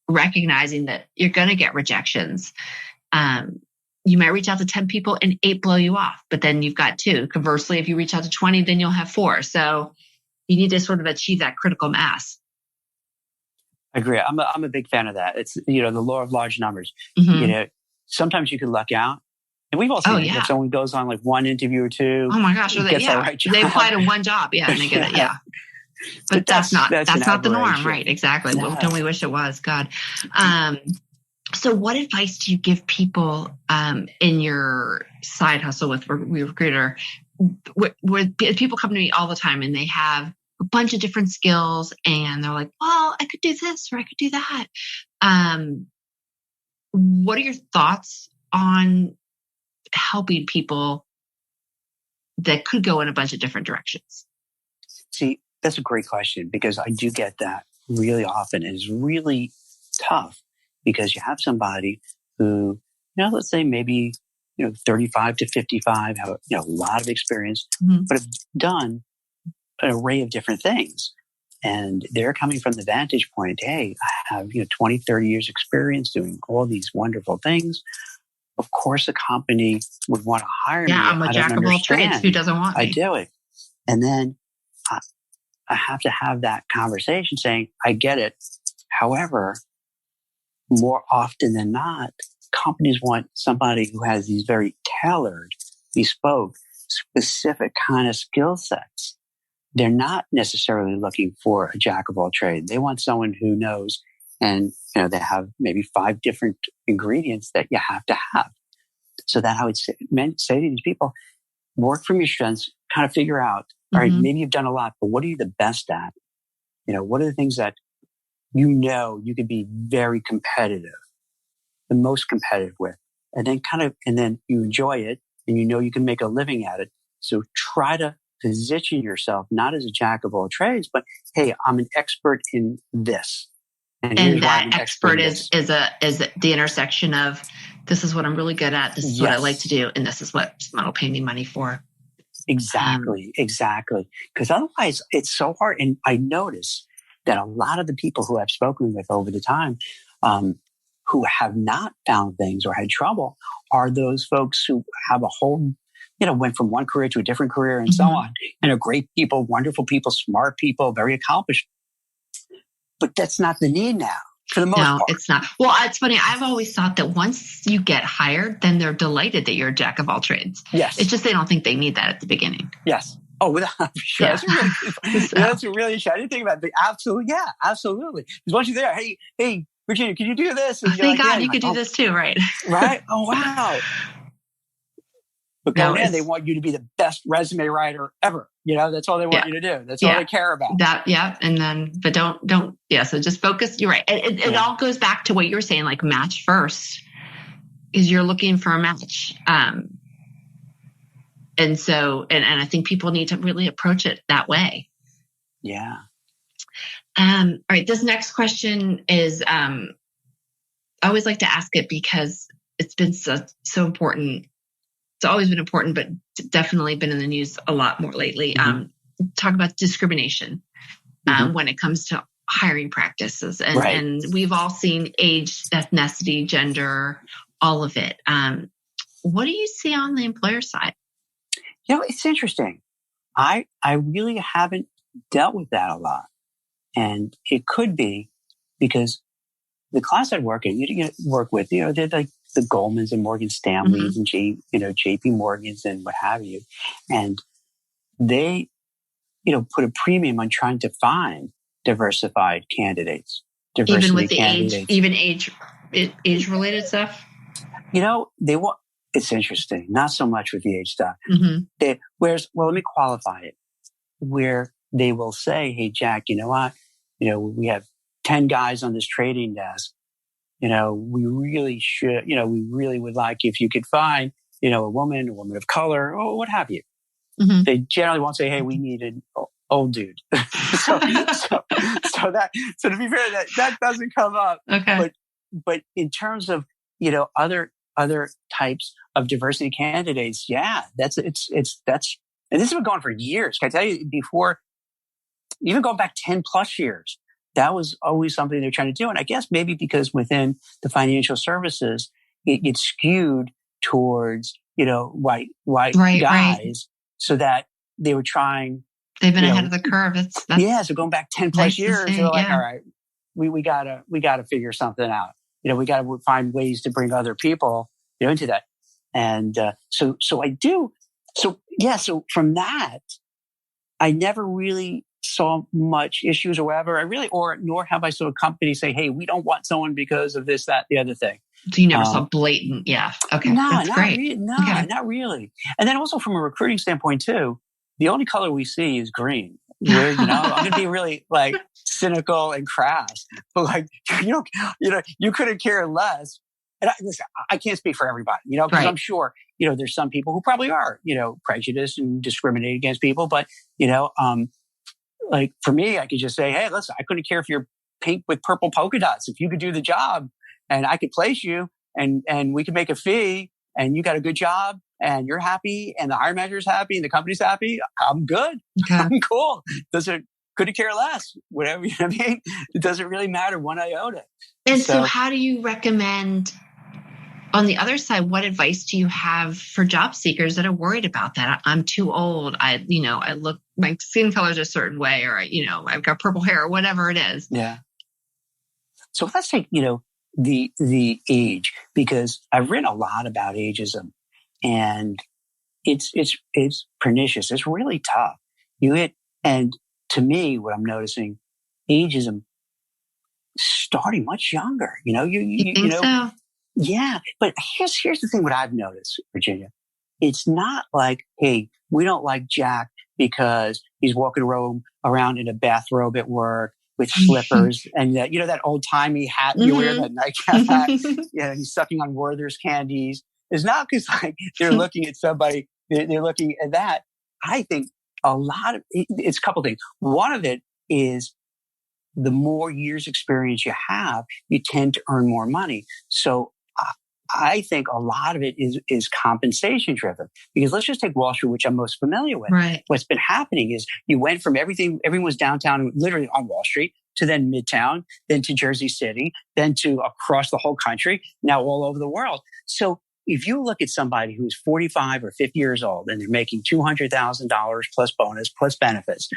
recognizing that you're going to get rejections. You might reach out to 10 people and 8 blow you off, but then you've got 2. Conversely, if you reach out to 20, then you'll have 4. So you need to sort of achieve that critical mass. I agree. I'm a big fan of that. It's, the law of large numbers. Mm-hmm. Sometimes you can luck out. And we've all seen it. If someone goes on like one interview or 2. Oh my gosh. They apply to one job. Yeah. And they get it. Yeah. But that's not the norm. Right. Exactly. No. Well, don't we wish it was? God. So what advice do you give people in your side hustle with Wecruitr? Where people come to me all the time and they have a bunch of different skills and they're like, well, I could do this or I could do that. What are your thoughts on helping people that could go in a bunch of different directions? See, that's a great question, because I do get that really often, and it's really tough. Because you have somebody who, let's say maybe, 35 to 55, have a lot of experience, but have done an array of different things. And they're coming from the vantage point, hey, I have, 20, 30 years experience doing all these wonderful things. Of course, a company would want to hire me. Yeah, I'm a jack of all trades. Who doesn't want me? I do it. And then I have to have that conversation saying, I get it. However, more often than not, companies want somebody who has these very tailored, bespoke, specific kind of skill sets. They're not necessarily looking for a jack of all trades. They want someone who knows, and they have maybe 5 different ingredients that you have to have. So that I would say to these people, work from your strengths, kind of figure out, all right, maybe you've done a lot, but what are you the best at? What are the things that you could be very competitive, the most competitive with, and then you enjoy it and you can make a living at it. So try to position yourself not as a jack of all trades, but hey, I'm an expert in this. And that expert is the intersection of, this is what I'm really good at, this is what I like to do, and this is what someone will pay me money for. Exactly. Because otherwise it's so hard. And I notice that a lot of the people who I've spoken with over the time, who have not found things or had trouble, are those folks who have a whole, went from one career to a different career and so on, and are great people, wonderful people, smart people, very accomplished. But that's not the need now, for the most part. No, it's not. Well, it's funny. I've always thought that once you get hired, then they're delighted that you're a jack of all trades. Yes. It's just they don't think they need that at the beginning. Yes. Oh, without sure. Yeah. That's a really I didn't think about it. Absolutely. Yeah, absolutely. Because once you're there, hey, Virginia, can you do this? And thank God you could do this too, right? Right? Oh, wow. But going in, they want you to be the best resume writer ever. That's all they want you to do. That's all they care about. And then, but don't. So just focus. You're right. It all goes back to what you were saying, like match first, is you're looking for a match. And so, and I think people need to really approach it that way. Yeah. All right. This next question is, I always like to ask it because it's been so important. It's always been important, but definitely been in the news a lot more lately. Talk about discrimination when it comes to hiring practices. And we've all seen age, ethnicity, gender, all of it. What do you see on the employer side? It's interesting. I really haven't dealt with that a lot. And it could be because the class I work in, work with, they're like the Goldmans and Morgan Stanleys and JP Morgans and what have you. And they, put a premium on trying to find diversified candidates. Even with the age related stuff? It's interesting. Not so much with the age stuff. Let me qualify it. Where they will say, hey, Jack, you know what? We have 10 guys on this trading desk. We really should, we really would like if you could find, a woman of color, or what have you. They generally won't say, hey, we need an old dude. so to be fair, that doesn't come up. Okay. But in terms of, other types of diversity candidates, yeah, and this has been going for years. Can I tell you, before, even going back 10 plus years, that was always something they're trying to do. And I guess maybe because within the financial services, it skewed towards, white guys, right. so that they were trying. They've been ahead of the curve. So going back 10 plus years, they're like, all right, we gotta figure something out. We got to find ways to bring other people, into that. And so I do. So from that, I never really saw much issues or whatever. Nor have I saw a company say, hey, we don't want someone because of this, that, the other thing. So you never saw blatant, yeah. Okay, that's great. Not really. And then also from a recruiting standpoint too, the only color we see is green. Where, I'm going to be really like cynical and crass, but you couldn't care less. And I can't speak for everybody, because I'm sure, there's some people who probably are, prejudiced and discriminate against people. But, like for me, I could just say, hey, listen, I couldn't care if you're pink with purple polka dots. If you could do the job and I could place you and we could make a fee and you got a good job and you're happy and the hiring manager's happy and the company's happy, I'm good. Okay. I'm cool. Couldn't care less. Whatever, I mean? It doesn't really matter one iota. And so how do you recommend, on the other side, what advice do you have for job seekers that are worried about that? I'm too old. I look, my skin color is a certain way, or I've got purple hair, or whatever it is. Yeah. So let's take, the age, because I've written a lot about ageism, and it's pernicious. It's really tough. And to me, what I'm noticing, ageism starting much younger. You think so? Yeah, but here's the thing. What I've noticed, Virginia, it's not like, hey, we don't like Jack because he's walking around in a bathrobe at work with slippers and that old timey hat you wear, that nightcap hat. He's sucking on Werther's candies. It's not because they're looking at somebody. They're looking at that. I think it's a couple things. One of it is the more years experience you have, you tend to earn more money. So I think a lot of it is compensation driven, because let's just take Wall Street, which I'm most familiar with. Right. What's been happening is you went from everyone was downtown, literally on Wall Street, to then Midtown, then to Jersey City, then to across the whole country, now all over the world. So if you look at somebody who's 45 or 50 years old and they're making $200,000 plus bonus, plus benefits,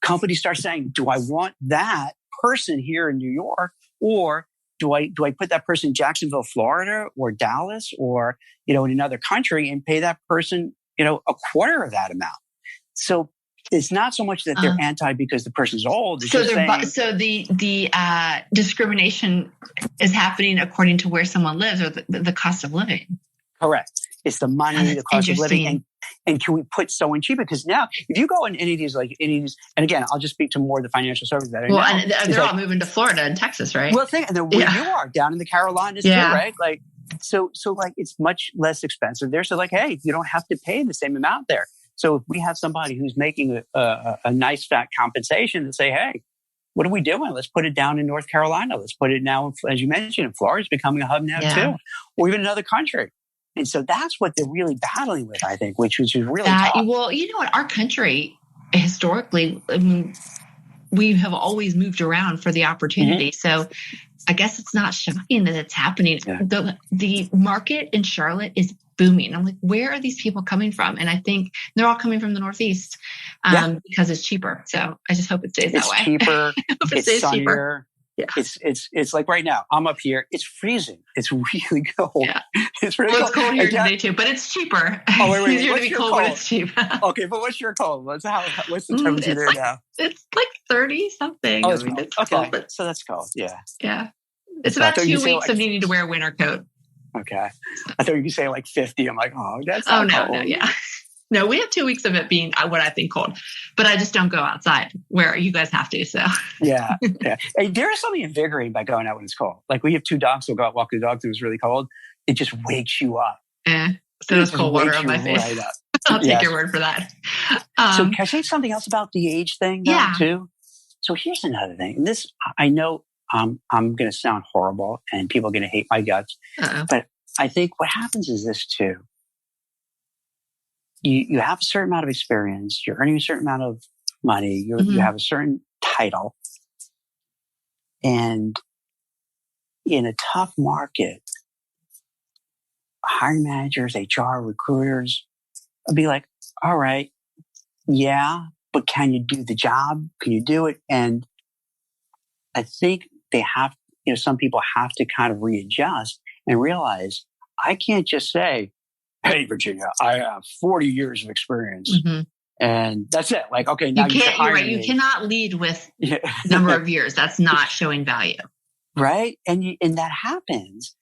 companies start saying, do I want that person here in New York, or do I put that person in Jacksonville, Florida, or Dallas, or, in another country and pay that person, a quarter of that amount? So it's not so much that they're anti because the person's old. It's so the discrimination is happening according to where someone lives, or the cost of living. Correct. It's the money, the cost of living, and can we put someone cheaper? Because now, if you go in any of these, and again, I'll just speak to more of the financial services that I know. And they're all moving to Florida and Texas, right? Well, and where you are down in the Carolinas too, right? So it's much less expensive there. So hey, you don't have to pay the same amount there. So if we have somebody who's making a nice fat compensation, to say, hey, what are we doing? Let's put it down in North Carolina. Let's put it now, as you mentioned, Florida's becoming a hub now too, or even another country. And so that's what they're really battling with, I think, which is really tough. Well, what? Our country historically, we have always moved around for the opportunity. So I guess it's not shocking that it's happening. Yeah. The market in Charlotte is booming. I'm like, where are these people coming from? And I think they're all coming from the Northeast because it's cheaper. So I just hope it stays that way. It's cheaper. It's sunnier. Cheaper. Yeah. It's like right now, I'm up here. It's freezing. It's really cold. Yeah. It's really cold. It's cold here today too, but it's cheaper. Oh, wait. It's easier to be cold when it's cheap. Okay, but what's your cold? What's the temperature there now? It's like 30 something. Oh, it's cold. It's okay. cold, but So that's cold. Yeah. Yeah. It's about 2 weeks of needing to wear a winter coat. Okay. I thought you could say like 50. I'm like, oh, that's not cold. No, yeah. No, we have 2 weeks of it being what I think cold, but I just don't go outside where you guys have to. So yeah. Hey, there is something invigorating by going out when it's cold. Like we have 2 dogs, so we'll go out walk the dogs. It was really cold. It just wakes you up. So there's cold water on my face. Right up. I'll take your word for that. So can I say something else about the age thing though, too? So here's another thing. And this, I know I'm going to sound horrible and people are going to hate my guts, but I think what happens is this too. You have a certain amount of experience. You're earning a certain amount of money. You have a certain title. And in a tough market, hiring managers, HR, recruiters will be like, all right, yeah, but can you do the job? Can you do it? And I think they have, some people have to kind of readjust and realize I can't just say, hey, Virginia, I have 40 years of experience. And that's it. Like, okay, now you can't. You're right. You cannot lead with number of years. That's not showing value, right? And that happens,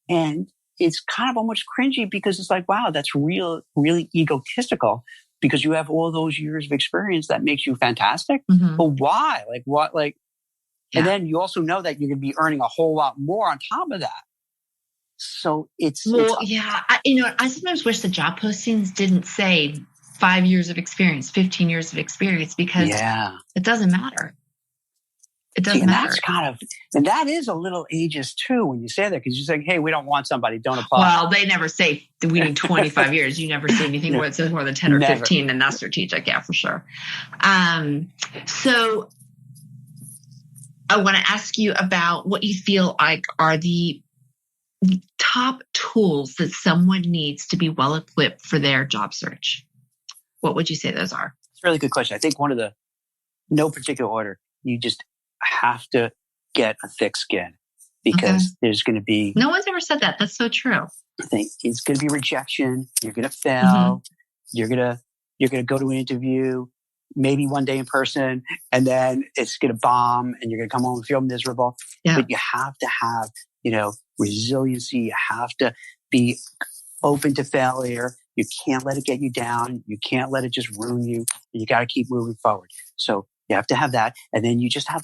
and it's kind of almost cringy because it's like, wow, that's really egotistical because you have all those years of experience that makes you fantastic. But why? Like what? Like, and then you also know that you're going to be earning a whole lot more on top of that. So I sometimes wish the job postings didn't say 5 years of experience, 15 years of experience, because it doesn't matter. It doesn't matter. And that is a little ageist too when you say that, because you're saying, hey, we don't want somebody, don't apply. Well, they never say we need 25 years. You never see anything where it says more than 10 or 15, and that's strategic. Yeah, for sure. So I want to ask you about what you feel like are the top tools that someone needs to be well equipped for their job search. What would you say those are? It's a really good question. I think no particular order, you just have to get a thick skin because there's going to be... No one's ever said that. That's so true. I think it's going to be rejection. You're going to fail. You're going to go to an interview, maybe one day in person, and then it's going to bomb and you're going to come home and feel miserable. Yeah. But you have to have, resiliency. You have to be open to failure. You can't let it get you down. You can't let it just ruin you. You got to keep moving forward. So you have to have that. And then you just have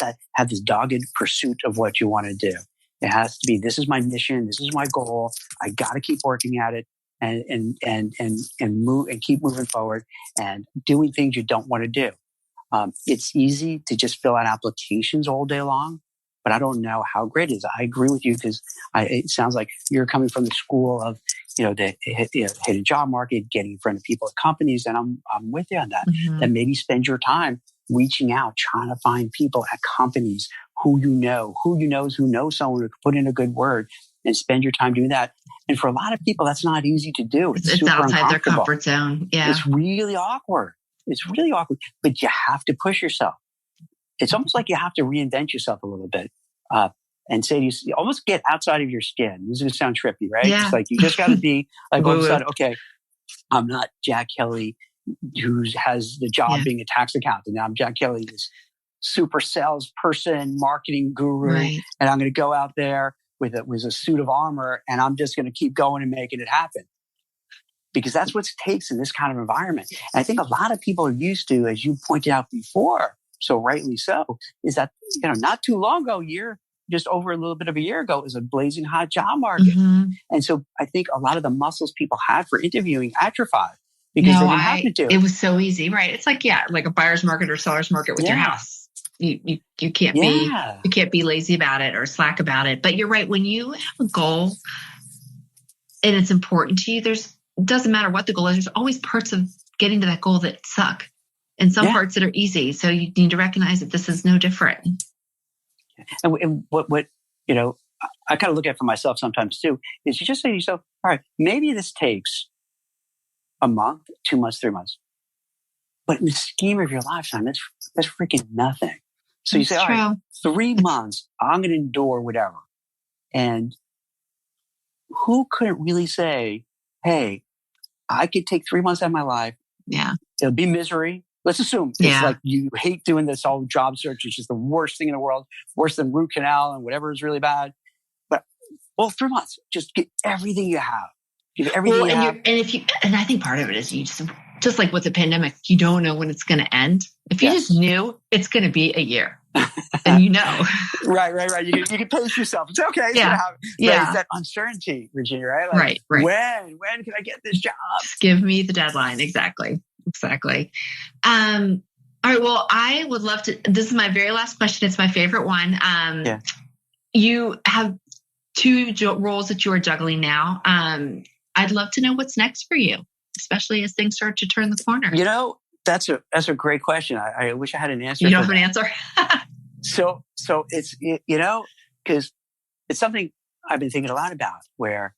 this dogged pursuit of what you want to do. It has to be, this is my mission. This is my goal. I got to keep working at it and move and keep moving forward and doing things you don't want to do. It's easy to just fill out applications all day long, but I don't know how great it is. I agree with you because it sounds like you're coming from the school of, the hidden job market, getting in front of people at companies. And I'm with you on that. That maybe spend your time reaching out, trying to find people at companies who knows someone who could put in a good word and spend your time doing that. And for a lot of people, that's not easy to do. It's super outside their comfort zone. Yeah. It's really awkward. But you have to push yourself. It's almost like you have to reinvent yourself a little bit. And say you almost get outside of your skin. This is going to sound trippy, right? Yeah. It's like you just got to be like all of a sudden, okay, I'm not Jack Kelly who has the job being a tax accountant. Now I'm Jack Kelly, this super salesperson, marketing guru, and I'm going to go out there with a suit of armor, and I'm just going to keep going and making it happen. Because that's what it takes in this kind of environment. And I think a lot of people are used to, as you pointed out before, so rightly so, is that not too long ago, just over a little bit of a year ago, it was a blazing hot job market. And so I think a lot of the muscles people had for interviewing atrophied because they didn't have to do it. It was so easy, right? It's like, like a buyer's market or seller's market with your house. You can't be lazy about it or slack about it. But you're right. When you have a goal and it's important to you, it doesn't matter what the goal is. There's always parts of getting to that goal that suck. and some parts that are easy. So you need to recognize that this is no different. And what you know, I kind of look at for myself sometimes too, is you just say to yourself, all right, maybe this takes a month, 2 months, 3 months. But in the scheme of your lifetime, that's freaking nothing. So you say, all right, 3 months, I'm going to endure whatever. And who couldn't really say, hey, I could take 3 months out of my life. Yeah. It'll be misery. Let's assume it's like you hate doing this whole job search. It's just the worst thing in the world, worse than root canal and whatever is really bad. But 3 months, just get everything you have. Give everything you have. And I think part of it is you just like with the pandemic, you don't know when it's going to end. If you just knew it's going to be a year, then you know. Right. You can pace yourself. It's okay. It's gonna happen. But it's that uncertainty, Virginia, right? Like, right. When can I get this job? Just give me the deadline. Exactly. All right. Well, I would love to. This is my very last question. It's my favorite one. You have 2 roles that you are juggling now. I'd love to know what's next for you, especially as things start to turn the corner. You know, that's a great question. I wish I had an answer. You don't have an answer? So it's, you know, because it's something I've been thinking a lot about where,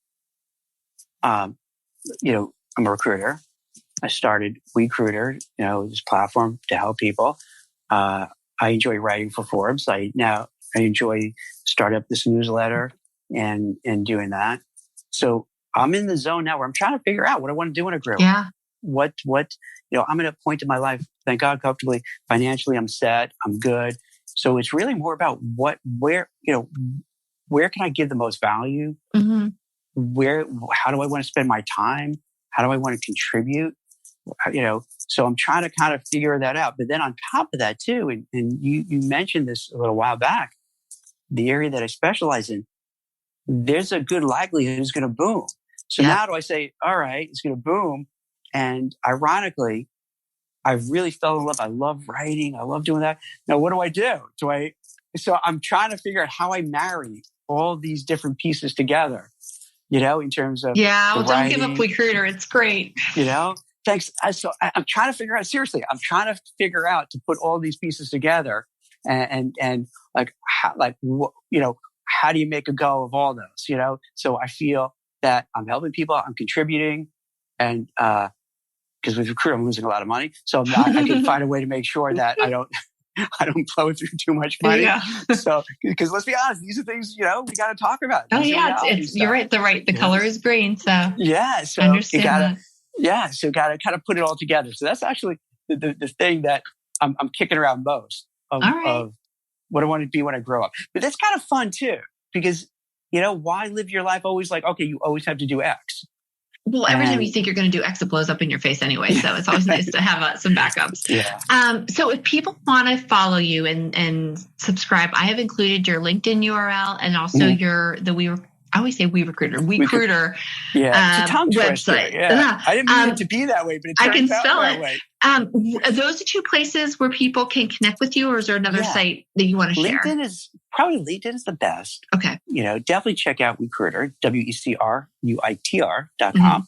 you know, I'm a recruiter. I started Wecruitr, you know, this platform to help people. I enjoy writing for Forbes. I enjoy starting up this newsletter and doing that. So I'm in the zone now where I'm trying to figure out what I want to do when I grow up. Yeah. What, you know, I'm at a point in my life, thank God, comfortably, financially, I'm set, I'm good. So it's really more about where can I give the most value? Mm-hmm. How do I want to spend my time? How do I want to contribute? You know, so I'm trying to kind of figure that out. But then on top of that too, and you mentioned this a little while back, the area that I specialize in, there's a good likelihood it's going to boom. So now do I say, all right, it's going to boom. And ironically, I really fell in love. I love writing. I love doing that. Now, what do? So I'm trying to figure out how I marry all these different pieces together, you know, in terms of don't give up Wecruitr. It's great. You know, thanks. So I'm trying to figure out, seriously, to put all these pieces together and how do you make a go of all those, you know? So I feel that I'm helping people, I'm contributing, and because with Wecruitr, I'm losing a lot of money. So I can find a way to make sure that I don't blow through too much money. Yeah. So, because let's be honest, these are things, you know, we got to talk about. You're right. The color is green. So so I understand so got to kind of put it all together. So that's actually the thing that I'm kicking around most of what I want to be when I grow up. But that's kind of fun too, because, you know, why live your life always like, okay, you always have to do X. Well, every time you think you're going to do X, it blows up in your face anyway. So it's always nice to have some backups. Yeah. So if people want to follow you and subscribe, I have included your LinkedIn URL and also I always say Wecruitr. Yeah, it's a tongue website. Twister. Yeah. I didn't mean it to be that way, but it turns out that way. Are those the 2 places where people can connect with you, or is there another site that you want to share? LinkedIn is the best. Okay. You know, definitely check out Wecruitr, WECRUITR.com. Mm-hmm.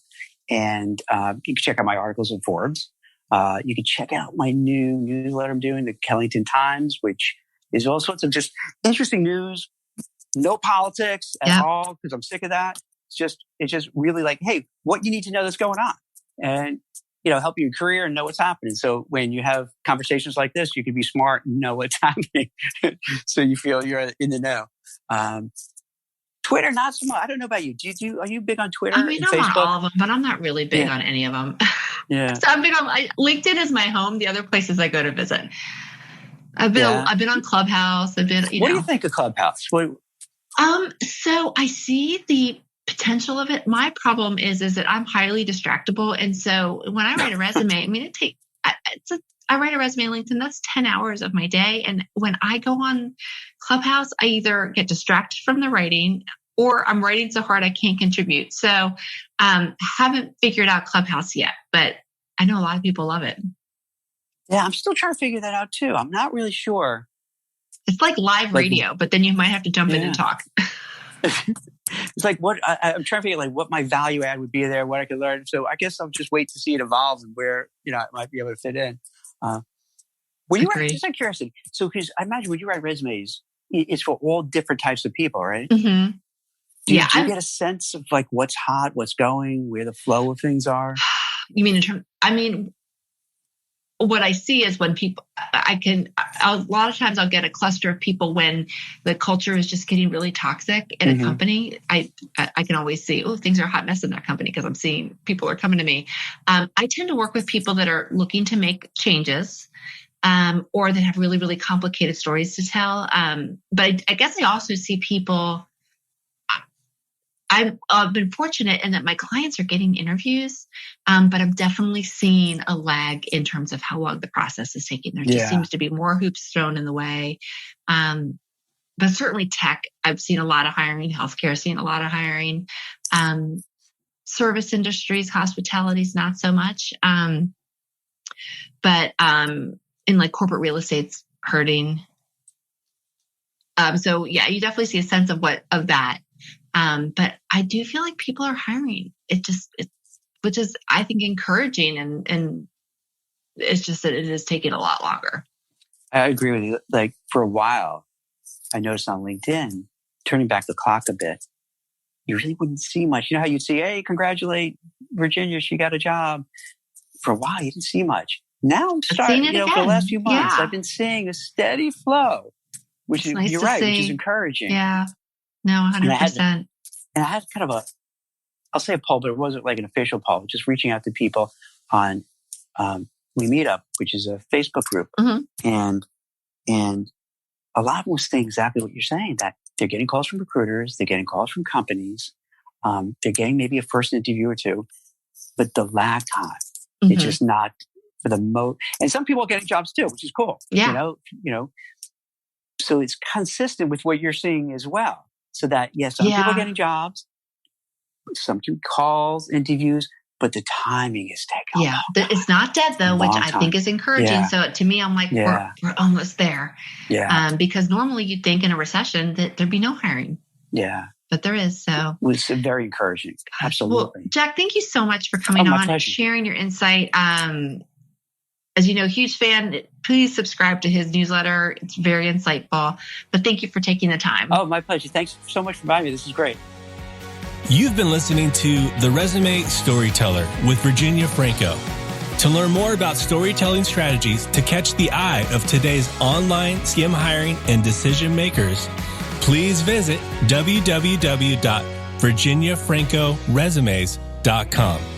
And you can check out my articles in Forbes. You can check out my new newsletter I'm doing, the Kellington Times, which is all sorts of just interesting news. No politics at all, because I'm sick of that. It's just really like, hey, what you need to know that's going on, and, you know, help you in your career and know what's happening. So when you have conversations like this, you can be smart and know what's happening, so you feel you're in the know. Twitter, not so much. I don't know about you. Are you big on Twitter? I mean, I'm Facebook? on all of them, but I'm not really big on any of them. Yeah. So I'm big on LinkedIn is my home. The other places I go to visit. I've been on Clubhouse. What do you think of Clubhouse? So I see the potential of it. My problem is that I'm highly distractible. And so when I write a resume, I mean, I write a resume on LinkedIn, that's 10 hours of my day. And when I go on Clubhouse, I either get distracted from the writing or I'm writing so hard I can't contribute. So haven't figured out Clubhouse yet, but I know a lot of people love it. Yeah, I'm still trying to figure that out too. I'm not really sure. It's like live radio, but then you might have to jump in and talk. It's like I'm trying to figure like what my value add would be there, what I could learn. So I guess I'll just wait to see it evolve and where, you know, I might be able to fit in. When you write, Agreed. just out of curiosity, so because I imagine when you write resumes, it's for all different types of people, right? Mm-hmm. Do you get a sense of like what's hot, what's going, where the flow of things are? You mean in terms? I mean, what I see is when people, a lot of times I'll get a cluster of people when the culture is just getting really toxic in a company. I can always see, oh, things are a hot mess in that company because I'm seeing people are coming to me. I tend to work with people that are looking to make changes. Or that have really, really complicated stories to tell. But I guess I also see people, I've been fortunate in that my clients are getting interviews, but I'm definitely seeing a lag in terms of how long the process is taking. There just seems to be more hoops thrown in the way. But certainly tech, I've seen a lot of hiring, healthcare, seen a lot of hiring, service industries, hospitalities, not so much. But in like corporate real estate's hurting. So yeah, you definitely see a sense of that. But I do feel like people are hiring. Which is, I think, encouraging, and it's just that it is taking a lot longer. I agree with you. Like for a while, I noticed on LinkedIn, turning back the clock a bit, you really wouldn't see much. You know how you'd see, hey, congratulate Virginia, she got a job. For a while, you didn't see much. Now I'm starting, for the last few months, I've been seeing a steady flow, which is, nice you're right, which is encouraging. Yeah. No, 100%. And I had kind of I'll say a poll, but it wasn't like an official poll, just reaching out to people on We Meet Up, which is a Facebook group. And a lot of them was saying exactly what you're saying, that they're getting calls from recruiters, they're getting calls from companies, they're getting maybe a first interview or two, but the lag time, it's just not for the most. And some people are getting jobs too, which is cool. Yeah. So it's consistent with what you're seeing as well. So that, some people are getting jobs, some calls, interviews, but the timing is taking it's not dead though, which I think is encouraging. So to me, I'm like, we're almost there. Because normally you'd think in a recession that there'd be no hiring. But there is. So it was very encouraging. Absolutely. Well, Jack, thank you so much for coming on and sharing your insight. As you know, huge fan. Please subscribe to his newsletter. It's very insightful. But thank you for taking the time. Oh, my pleasure. Thanks so much for inviting me. This is great. You've been listening to The Resume Storyteller with Virginia Franco. To learn more about storytelling strategies to catch the eye of today's online skim hiring and decision makers, please visit www.virginiafrancoresumes.com.